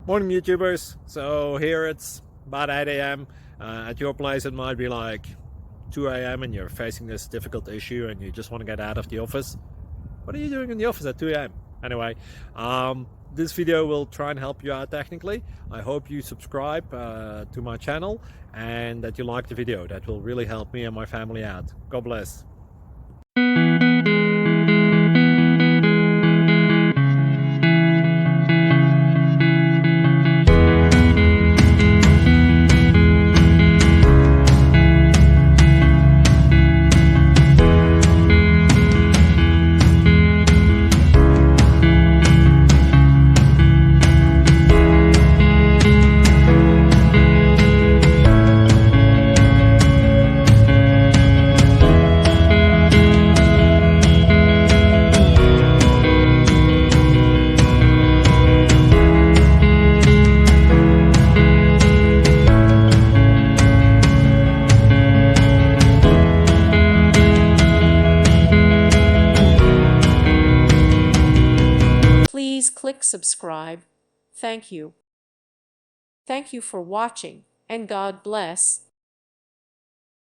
Morning, YouTubers. So here it's about 8 a.m. At your place, it might be like 2 a.m. and you're facing this difficult issue and you just want to get out of the office. What are you doing in the office at 2 a.m.? Anyway, this video will try and help you out technically. I hope you subscribe to my channel and that you like the video. That will really help me and my family out. God bless. Please click subscribe. Thank you. Thank you for watching, and God bless.